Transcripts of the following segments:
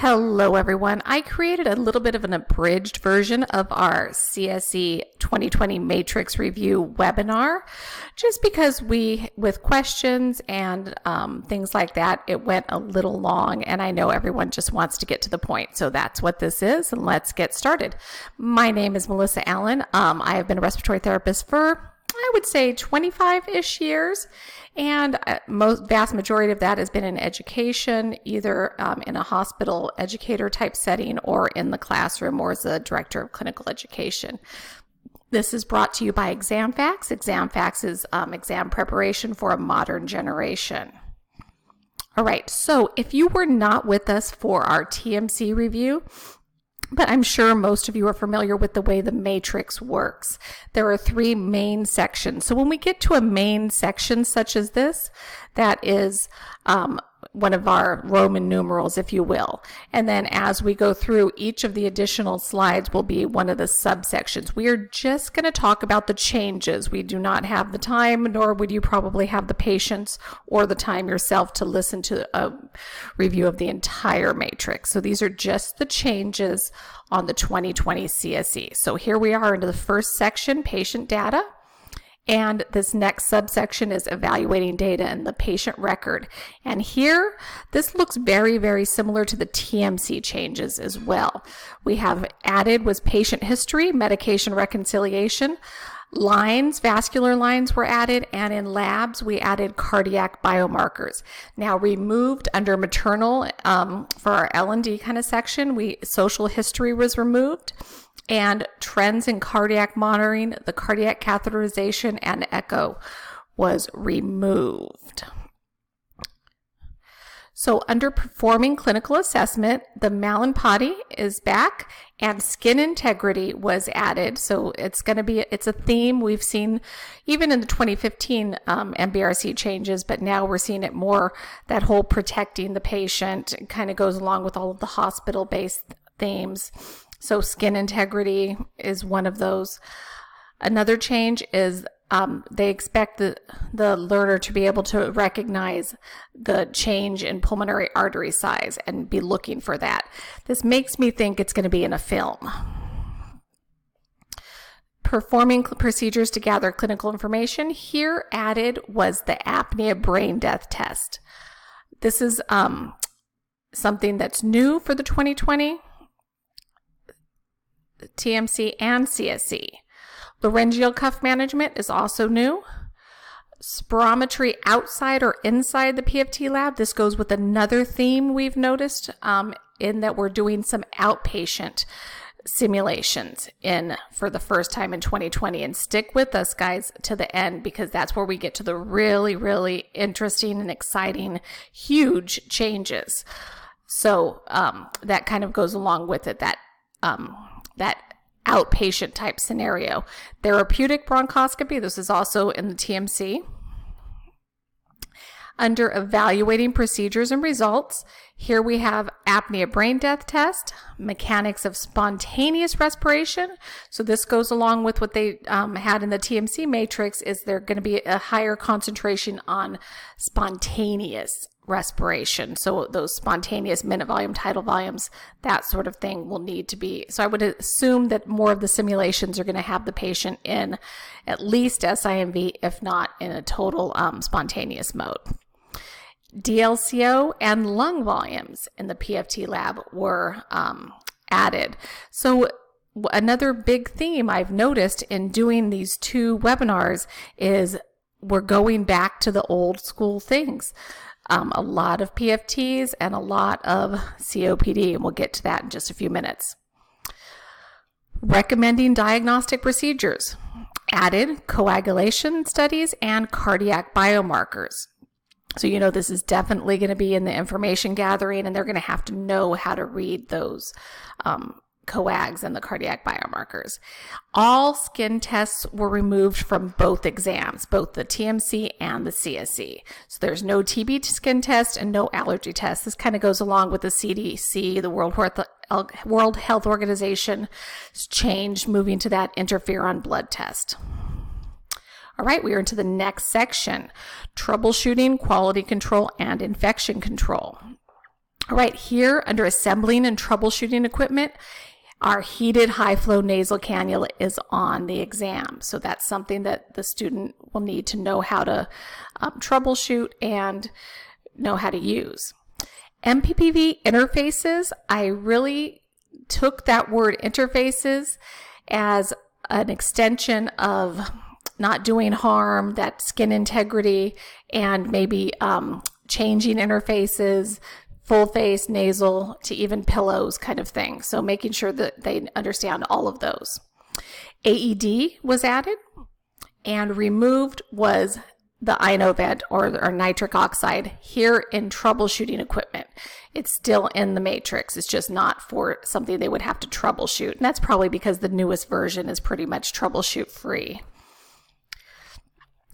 Hello everyone. I created a little bit of an abridged version of our CSE 2020 Matrix Review webinar, just because with questions and things like that, it went a little long and I know everyone just wants to get to the point. So that's what this is, and let's get started. My name is Melissa Allen. I have been a respiratory therapist for, I would say, 25-ish years. And vast majority of that has been in education, either in a hospital educator type setting or in the classroom or as a director of clinical education. This is brought to you by ExamFacts. ExamFacts is exam preparation for a modern generation. All right, so if you were not with us for our TMC review, but I'm sure most of you are familiar with the way the matrix works. There are three main sections. So when we get to a main section such as this, that is one of our Roman numerals, if you will. And then as we go through, each of the additional slides will be one of the subsections. We are just going to talk about the changes. We do not have the time, nor would you probably have the patience or the time yourself to listen to a review of the entire matrix. So these are just the changes on the 2020 CSE. So here we are into the first section, patient data. And this next subsection is evaluating data in the patient record. And here, this looks very, very similar to the TMC changes as well. We have added was patient history, medication reconciliation, lines, vascular lines were added, and in labs, we added cardiac biomarkers. Now removed under maternal for our L&D kind of section, social history was removed. And trends in cardiac monitoring, the cardiac catheterization, and echo was removed. So under performing clinical assessment, the Mallampati is back and skin integrity was added. So it's a theme we've seen even in the 2015 MBRC changes, but now we're seeing it more, that whole protecting the patient kind of goes along with all of the hospital-based themes. So skin integrity is one of those. Another change is they expect the learner to be able to recognize the change in pulmonary artery size and be looking for that. This makes me think it's going to be in a film. Performing procedures to gather clinical information. Here added was the apnea brain death test. This is something that's new for the 2020 TMC and CSE. Laryngeal cuff management is also new. Spirometry outside or inside the PFT lab. This goes with another theme we've noticed in that we're doing some outpatient simulations for the first time in 2020. And stick with us, guys, to the end, because that's where we get to the really, really interesting and exciting, huge changes. So that kind of goes along with it, that outpatient type scenario. Therapeutic bronchoscopy, this is also in the TMC. Under evaluating procedures and results, here we have apnea brain death test, mechanics of spontaneous respiration. So this goes along with what they had in the TMC matrix, is there going to be a higher concentration on spontaneous respiration. So those spontaneous minute volume, tidal volumes, that sort of thing will need to be. So I would assume that more of the simulations are going to have the patient in at least SIMV, if not in a total spontaneous mode. DLCO and lung volumes in the PFT lab were added. So another big theme I've noticed in doing these two webinars is we're going back to the old school things. A lot of PFTs and a lot of COPD, and we'll get to that in just a few minutes. Recommending diagnostic procedures. Added coagulation studies and cardiac biomarkers. So you know this is definitely going to be in the information gathering, and they're going to have to know how to read those coags and the cardiac biomarkers. All skin tests were removed from both exams, both the TMC and the CSE. So there's no TB skin test and no allergy test. This kind of goes along with the CDC, the World Health Organization's change, moving to that interferon blood test. All right, we are into the next section, troubleshooting, quality control, and infection control. All right, here under assembling and troubleshooting equipment, our heated high flow nasal cannula is on the exam. So that's something that the student will need to know how to troubleshoot and know how to use. MPPV interfaces, I really took that word interfaces as an extension of not doing harm, that skin integrity, and maybe changing interfaces, full face, nasal, to even pillows kind of thing. So making sure that they understand all of those. AED was added, and removed was the inovent or nitric oxide here in troubleshooting equipment. It's still in the matrix. It's just not for something they would have to troubleshoot. And that's probably because the newest version is pretty much troubleshoot free.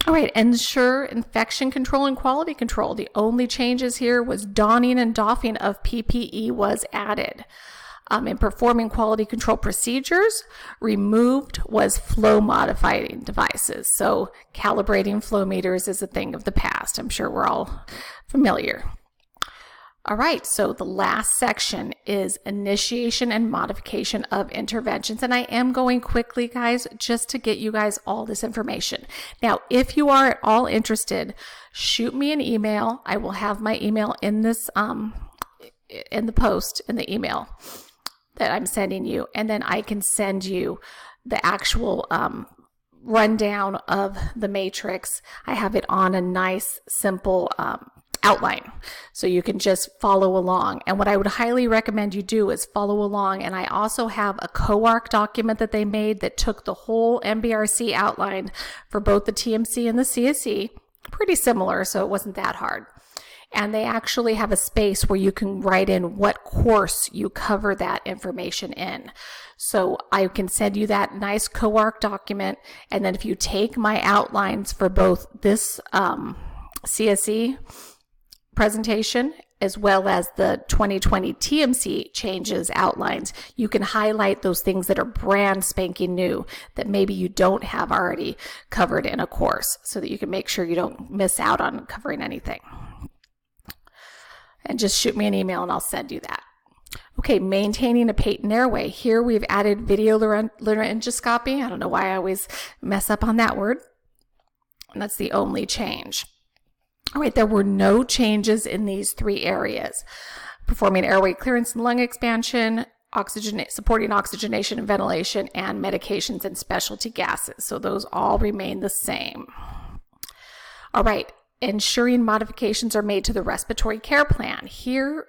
All right, ensure infection control and quality control. The only changes here was donning and doffing of PPE was added. In performing quality control procedures, removed was flow modifying devices. So calibrating flow meters is a thing of the past. I'm sure we're all familiar. All right, so the last section is initiation and modification of interventions. And I am going quickly, guys, just to get you guys all this information. Now, if you are at all interested, shoot me an email. I will have my email in this, in the post, in the email that I'm sending you. And then I can send you the actual rundown of the matrix. I have it on a nice, simple outline, so you can just follow along. And what I would highly recommend you do is follow along. And I also have a COARC document that they made that took the whole MBRC outline for both the TMC and the CSE, pretty similar, so it wasn't that hard. And they actually have a space where you can write in what course you cover that information in. So I can send you that nice COARC document, and then if you take my outlines for both this CSE presentation as well as the 2020 TMC changes outlines, you can highlight those things that are brand spanking new that maybe you don't have already covered in a course, so that you can make sure you don't miss out on covering anything. And just shoot me an email and I'll send you that. Okay, maintaining a patent airway. Here we've added video laryngoscopy. I don't know why I always mess up on that word. And that's the only change. All right, there were no changes in these three areas. Performing airway clearance and lung expansion, supporting oxygenation and ventilation, and medications and specialty gases. So those all remain the same. All right, ensuring modifications are made to the respiratory care plan. Here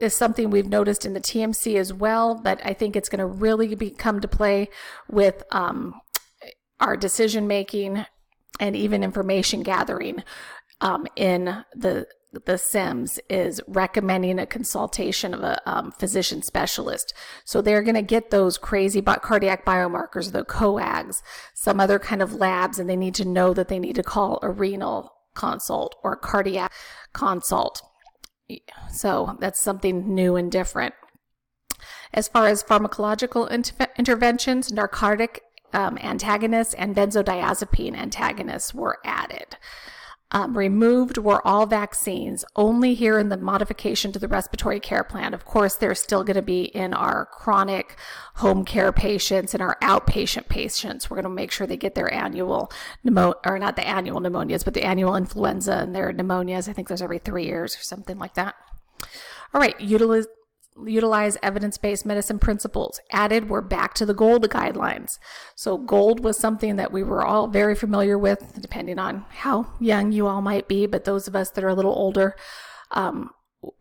is something we've noticed in the TMC as well, but I think it's going to really come to play with our decision making and even information gathering in the SIMS, is recommending a consultation of a physician specialist. So they're going to get those crazy cardiac biomarkers, the coags, some other kind of labs, and they need to know that they need to call a renal consult or a cardiac consult. So that's something new and different. As far as pharmacological interventions, narcotic antagonists and benzodiazepine antagonists were added. Removed were all vaccines, only here in the modification to the respiratory care plan. Of course, they're still going to be in our chronic home care patients and our outpatient patients. We're going to make sure they get their annual or not the annual pneumonias, but the annual influenza and their pneumonias. I think there's every 3 years or something like that. All right, utilize evidence-based medicine principles. Added, we're back to the GOLD guidelines. So GOLD was something that we were all very familiar with, depending on how young you all might be, but those of us that are a little older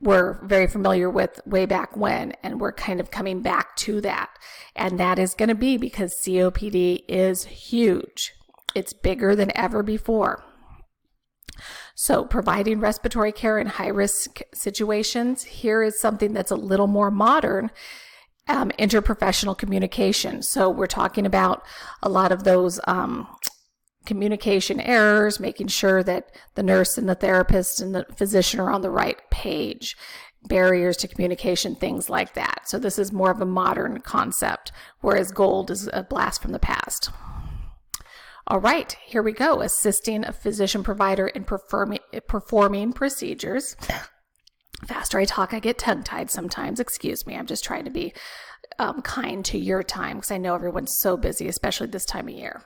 were very familiar with way back when, and we're kind of coming back to that. And that is going to be because COPD is huge. It's bigger than ever before. So providing respiratory care in high-risk situations, here is something that's a little more modern, interprofessional communication. So we're talking about a lot of those communication errors, making sure that the nurse and the therapist and the physician are on the right page, barriers to communication, things like that. So this is more of a modern concept, whereas GOLD is a blast from the past. All right, here we go. Assisting a physician provider in performing procedures. faster I talk, I get tongue-tied sometimes. Excuse me. I'm just trying to be kind to your time because I know everyone's so busy, especially this time of year.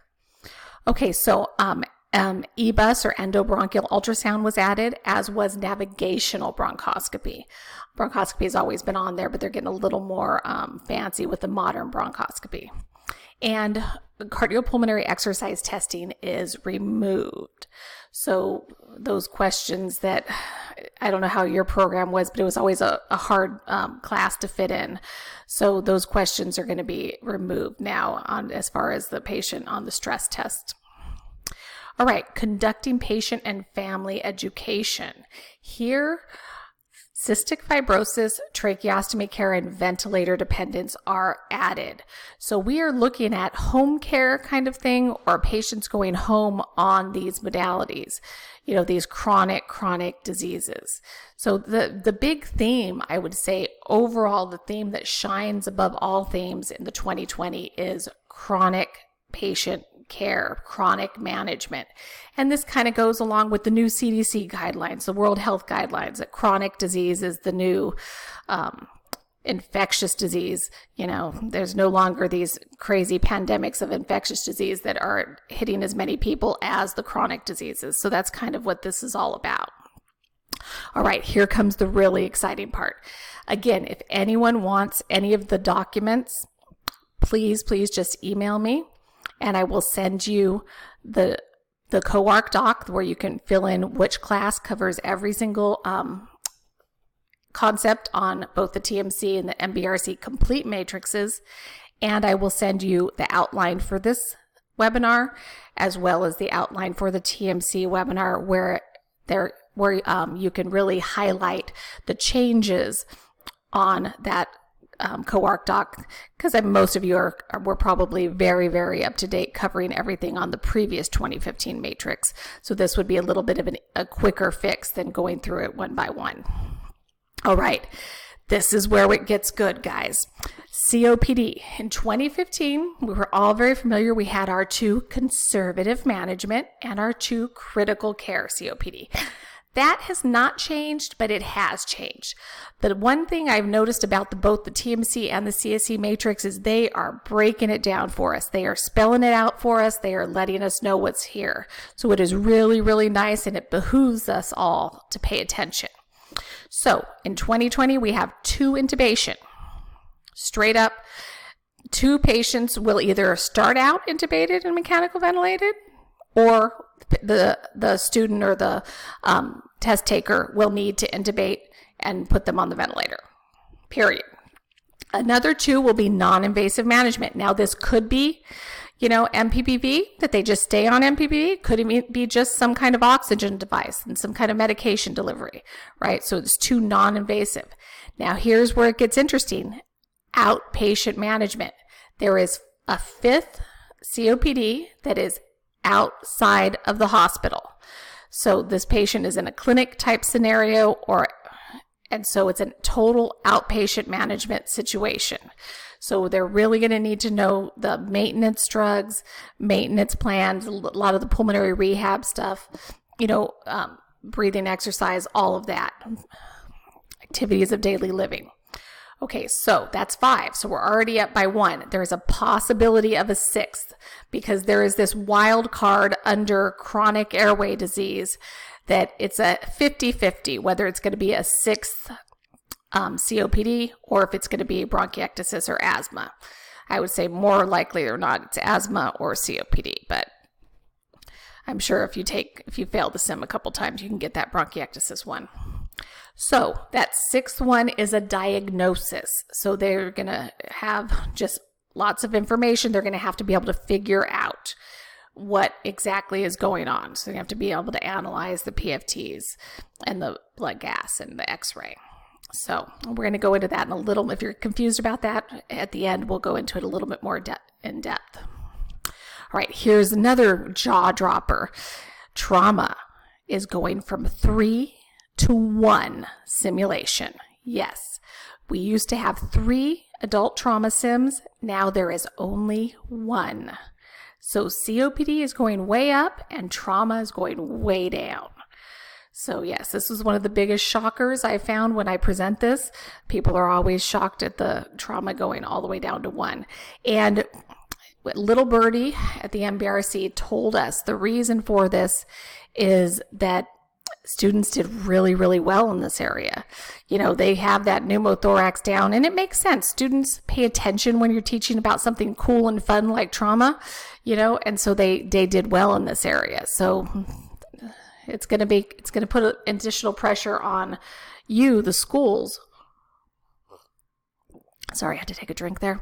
Okay, so EBUS or endobronchial ultrasound was added, as was navigational bronchoscopy. Bronchoscopy has always been on there, but they're getting a little more fancy with the modern bronchoscopy. And cardiopulmonary exercise testing is removed. So those questions that, I don't know how your program was, but it was always a hard class to fit in. So those questions are going to be removed now as far as the patient on the stress test. All right, conducting patient and family education. Here, cystic fibrosis, tracheostomy care, and ventilator dependence are added. So we are looking at home care kind of thing, or patients going home on these modalities, these chronic diseases. So the big theme, I would say, overall, the theme that shines above all themes in the 2020 is chronic patient care, chronic management. And this kind of goes along with the new CDC guidelines, the World Health Guidelines, that chronic disease is the new infectious disease. There's no longer these crazy pandemics of infectious disease that are hitting as many people as the chronic diseases. So that's kind of what this is all about. All right, here comes the really exciting part. Again, if anyone wants any of the documents, please just email me. And I will send you the COARC doc where you can fill in which class covers every single concept on both the TMC and the MBRC complete matrices. And I will send you the outline for this webinar, as well as the outline for the TMC webinar, where you can really highlight the changes on that COARC doc, because most of you were probably very up to date, covering everything on the previous 2015 matrix. So this would be a little bit of a quicker fix than going through it one by one. All right, this is where it gets good, guys. COPD. In 2015, we were all very familiar. We had our 2 conservative management and our 2 critical care COPD. That has not changed, but it has changed. The one thing I've noticed about both the TMC and the CSE Matrix is they are breaking it down for us. They are spelling it out for us. They are letting us know what's here. So it is really nice, and it behooves us all to pay attention. So in 2020, we have 2 intubation. Straight up, 2 patients will either start out intubated and mechanical ventilated, or the student or the test taker will need to intubate and put them on the ventilator, period. Another 2 will be non-invasive management. Now, this could be, MPPV, that they just stay on MPPV. Could it be just some kind of oxygen device and some kind of medication delivery, right? So it's 2 non-invasive. Now, here's where it gets interesting. Outpatient management. There is a 5th COPD that is outside of the hospital. So this patient is in a clinic type scenario, and so it's a total outpatient management situation. So they're really going to need to know the maintenance drugs, maintenance plans, a lot of the pulmonary rehab stuff, breathing exercise, all of that, activities of daily living. Okay, so that's 5. So we're already up by 1. There's a possibility of a 6th because there is this wild card under chronic airway disease that it's a 50-50, whether it's going to be a 6th COPD or if it's going to be bronchiectasis or asthma. I would say more likely or not it's asthma or COPD, but I'm sure if you fail the sim a couple times, you can get that bronchiectasis one. So that 6th one is a diagnosis. So they're going to have just lots of information. They're going to have to be able to figure out what exactly is going on. So you have to be able to analyze the PFTs and the blood gas and the x-ray. So we're going to go into that in a little. If you're confused about that, at the end, we'll go into it a little bit more in depth. All right, here's another jaw dropper. Trauma is going from 3 to 1 simulation. Yes, we used to have 3 adult trauma sims. Now there is only 1. So COPD is going way up and trauma is going way down. So yes, this was one of the biggest shockers I found when I present this. People are always shocked at the trauma going all the way down to 1. And little birdie at the MBRC told us the reason for this is that students did really, really well in this area. You know, they have that pneumothorax down, and it makes sense. Students pay attention when you're teaching about something cool and fun like trauma, you know, and so they did well in this area. So it's going to put additional pressure on you, the schools. Sorry, I had to take a drink there.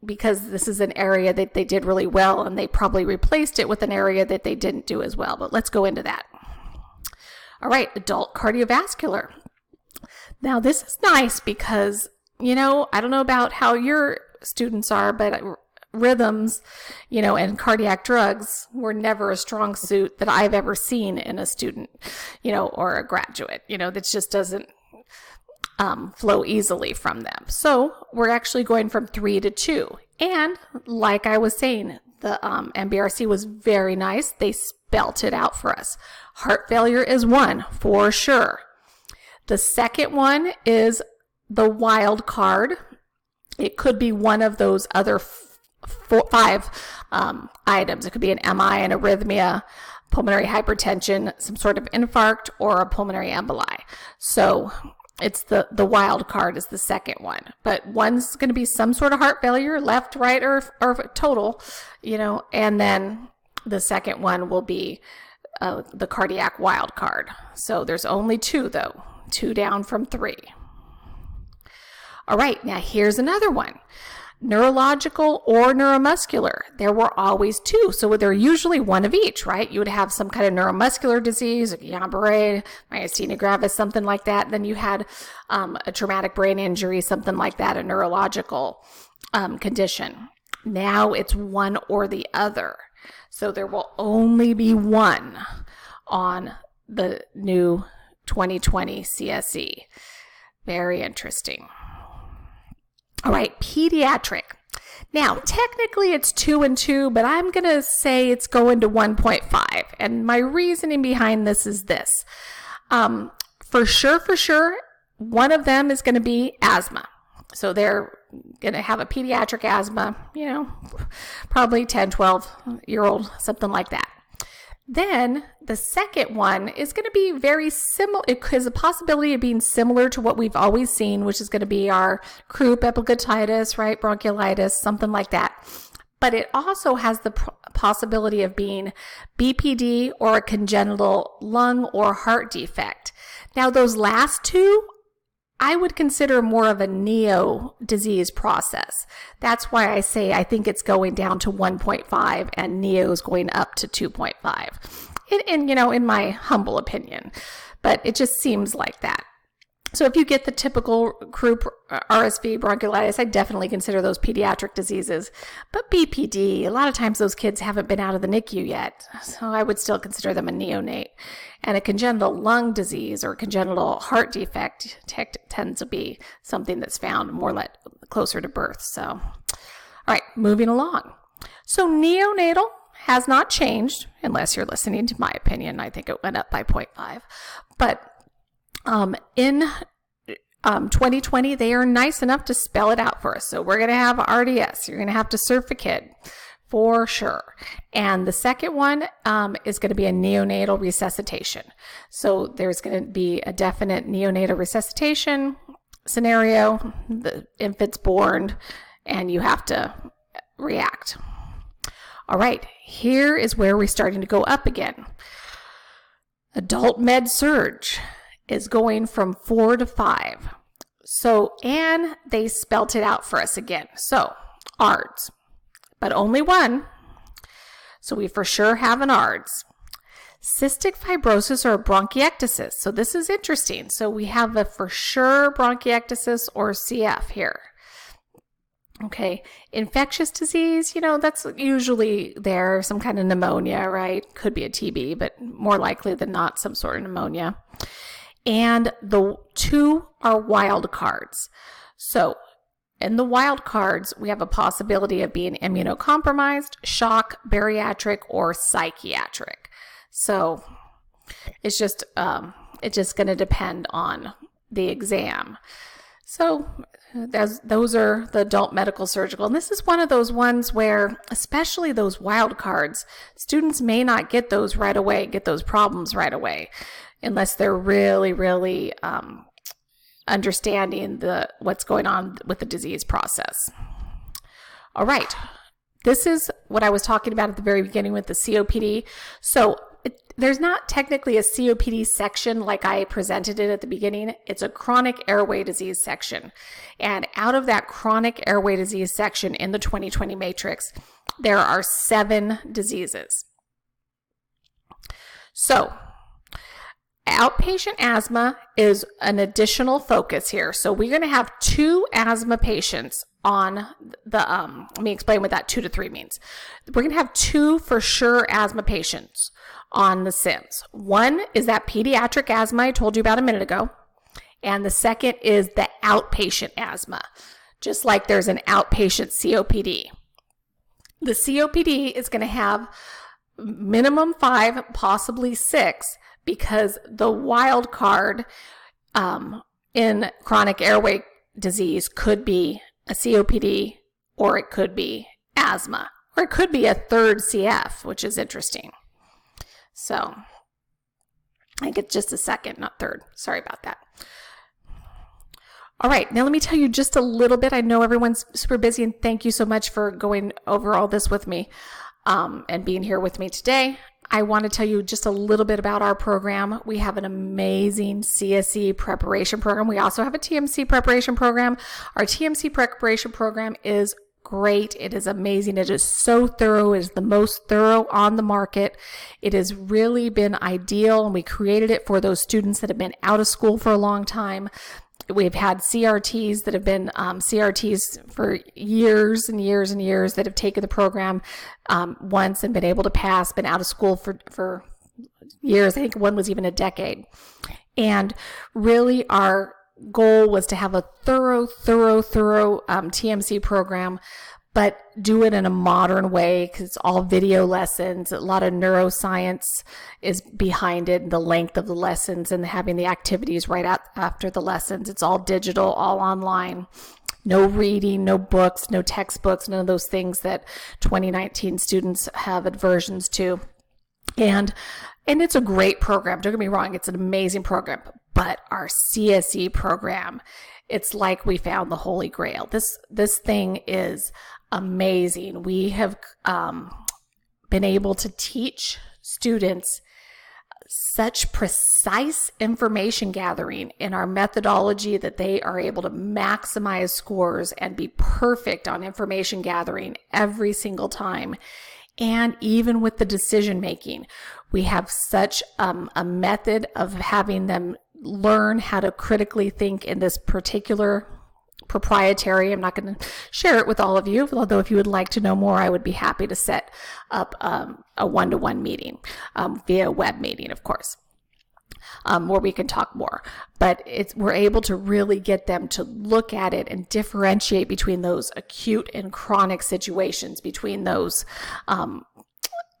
Because this is an area that they did really well, and they probably replaced it with an area that they didn't do as well. But let's go into that. All right, adult cardiovascular. Now this is nice because, you know, I don't know about how your students are, but rhythms, you know, and cardiac drugs were never a strong suit that I've ever seen in a student, you know, or a graduate, you know, that just doesn't flow easily from them. So we're actually going from 3 to 2. And like I was saying, the MBRC was very nice. They spelt it out for us. Heart failure is 1 for sure. The second one is the wild card. It could be one of those other 5 items. It could be an MI, an arrhythmia, pulmonary hypertension, some sort of infarct, or a pulmonary emboli. So it's the wild card is the second one. But one's going to be some sort of heart failure, left, right, or total, you know, and then the second one will be the cardiac wild card. So there's only 2, though, 2 down from 3. All right, now here's another one. Neurological or neuromuscular. There were always 2, so they're usually 1 of each, right? You would have some kind of neuromuscular disease, like Guillain-Barré, myasthenia gravis, something like that. Then you had a traumatic brain injury, something like that, a neurological condition. Now it's 1 or the other. So there will only be 1 on the new 2020 CSE. Very interesting. All right, pediatric. Now, technically it's 2 and 2, but I'm going to say it's going to 1.5. And my reasoning behind this is this. For sure, one of them is going to be asthma. So they're going to have a pediatric asthma, you know, probably 10, 12-year-old, something like that. Then the second one is going to be very similar. It has a possibility of being similar to what we've always seen, which is going to be our croup epiglottitis, right? Bronchiolitis, something like that. But it also has the possibility of being BPD or a congenital lung or heart defect. Now, those last 2, I would consider more of a neo disease process. That's why I say I think it's going down to 1.5 and neo is going up to 2.5. In you know, in my humble opinion, but it just seems like that. So if you get the typical croup RSV bronchiolitis, I definitely consider those pediatric diseases. But BPD, a lot of times those kids haven't been out of the NICU yet, so I would still consider them a neonate. And a congenital lung disease or congenital heart defect tends to be something that's found more closer to birth. So, all right, moving along. So neonatal has not changed, unless you're listening to my opinion. I think it went up by 0.5. But in 2020, they are nice enough to spell it out for us. So we're going to have RDS. You're going to have to surf a kid for sure. And the second one is going to be a neonatal resuscitation. So there's going to be a definite neonatal resuscitation scenario. The infant's born and you have to react. All right, here is where we're starting to go up again. Adult med surge is going from 4 to 5. So, and they spelt it out for us again. So, ARDS, but only 1. So we for sure have an ARDS. Cystic fibrosis or bronchiectasis. So this is interesting. So we have a for sure bronchiectasis or CF here. Okay, infectious disease, you know, that's usually there, some kind of pneumonia, right? Could be a TB, but more likely than not, some sort of pneumonia. And the 2 are wild cards. So in the wild cards, we have a possibility of being immunocompromised, shock, bariatric, or psychiatric. So it's just going to depend on the exam. So those are the adult medical surgical. And this is one of those ones where, especially those wild cards, students may not get those right away, get those problems right away, unless they're really, really understanding what's going on with the disease process. All right. This is what I was talking about at the very beginning with the COPD. So there's not technically a COPD section like I presented it at the beginning. It's a chronic airway disease section. And out of that chronic airway disease section in the 2020 matrix, there are 7 diseases. So outpatient asthma is an additional focus here. So we're going to have 2 asthma patients on the, let me explain what that 2 to 3 means. We're going to have 2 for sure asthma patients on the SIMS. One is that pediatric asthma I told you about a minute ago, and the second is the outpatient asthma, just like there's an outpatient COPD. The COPD is going to have minimum 5, possibly 6, because the wild card in chronic airway disease could be a COPD, or it could be asthma, or it could be a third CF, which is interesting. So I think it's just a second, not third. Sorry about that. All right, now let me tell you just a little bit. I know everyone's super busy, and thank you so much for going over all this with me and being here with me today. I want to tell you just a little bit about our program. We have an amazing CSE preparation program. We also have a TMC preparation program. Our TMC preparation program is great. It is amazing. It is so thorough. It is the most thorough on the market. It has really been ideal, and we created it for those students that have been out of school for a long time. We've had CRTs that have been CRTs for years and years and years that have taken the program once and been able to pass, been out of school for years. I think one was even a decade. And really our goal was to have a thorough TMC program, but do it in a modern way, because it's all video lessons. A lot of neuroscience is behind it, the length of the lessons and having the activities right after the lessons. It's all digital, all online. No reading, no books, no textbooks, none of those things that 2019 students have aversions to. And it's a great program. Don't get me wrong, it's an amazing program. But our CSE program, it's like we found the Holy Grail. This thing is amazing. We have been able to teach students such precise information gathering in our methodology that they are able to maximize scores and be perfect on information gathering every single time. And even with the decision making, we have such a method of having them learn how to critically think in this particular proprietary. I'm not going to share it with all of you, although if you would like to know more, I would be happy to set up a one-to-one meeting via web meeting, of course, where we can talk more. But we're able to really get them to look at it and differentiate between those acute and chronic situations, between those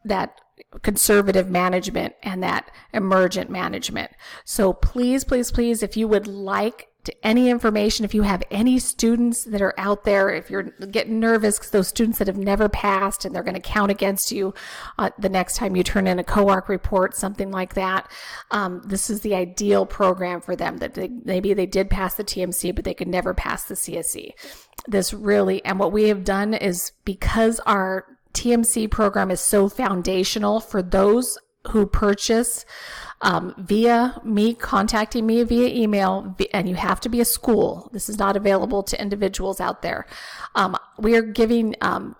that conservative management and that emergent management. So please, if you would like any information, if you have any students that are out there, if you're getting nervous because those students that have never passed and they're going to count against you the next time you turn in a co-arc report, something like that, this is the ideal program for them, that maybe they did pass the TMC, but they could never pass the CSE. And what we have done is, because our TMC program is so foundational for those who purchase via me, contacting me via email, and you have to be a school. This is not available to individuals out there. We are giving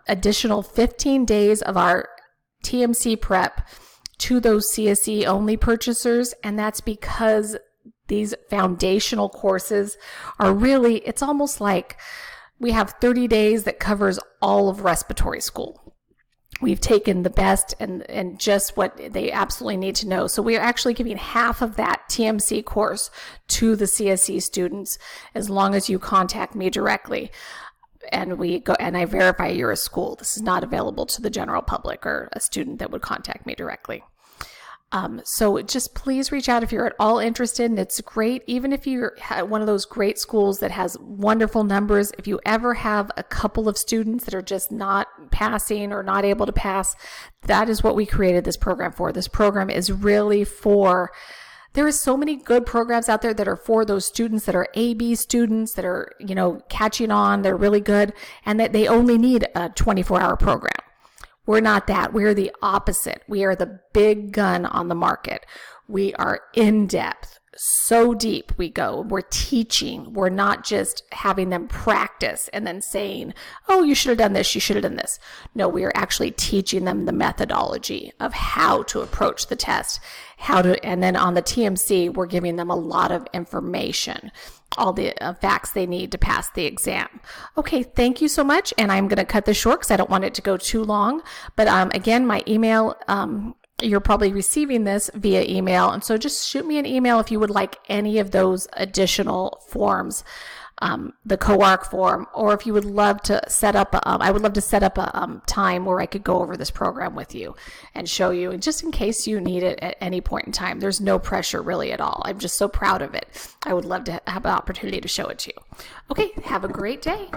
additional 15 days of our TMC prep to those CSE only purchasers, and that's because these foundational courses are really, it's almost like we have 30 days that covers all of respiratory school. We've taken the best and just what they absolutely need to know. So we are actually giving half of that TMC course to the CSE students, as long as you contact me directly. And I verify you're a school. This is not available to the general public or a student that would contact me directly. So just please reach out if you're at all interested, and it's great. Even if you're one of those great schools that has wonderful numbers, if you ever have a couple of students that are just not passing or not able to pass, that is what we created this program for. This program is really for, there are so many good programs out there that are for those students that are AB students that are, catching on, they're really good, and that they only need a 24-hour program. We're not that. We're the opposite. We are the big gun on the market. We are in depth, so deep we go. We're teaching. We're not just having them practice and then saying, oh, you should have done this, you should have done this. No, we are actually teaching them the methodology of how to approach the test, and then on the TMC, we're giving them a lot of information, all the facts they need to pass the exam. Okay, thank you so much. And I'm going to cut this short because I don't want it to go too long. But again, my email, you're probably receiving this via email. And so just shoot me an email if you would like any of those additional forms, the COARC form, or if you would love to set up, I would love to set up a time where I could go over this program with you and show you, and just in case you need it at any point in time. There's no pressure really at all. I'm just so proud of it. I would love to have an opportunity to show it to you. Okay, have a great day.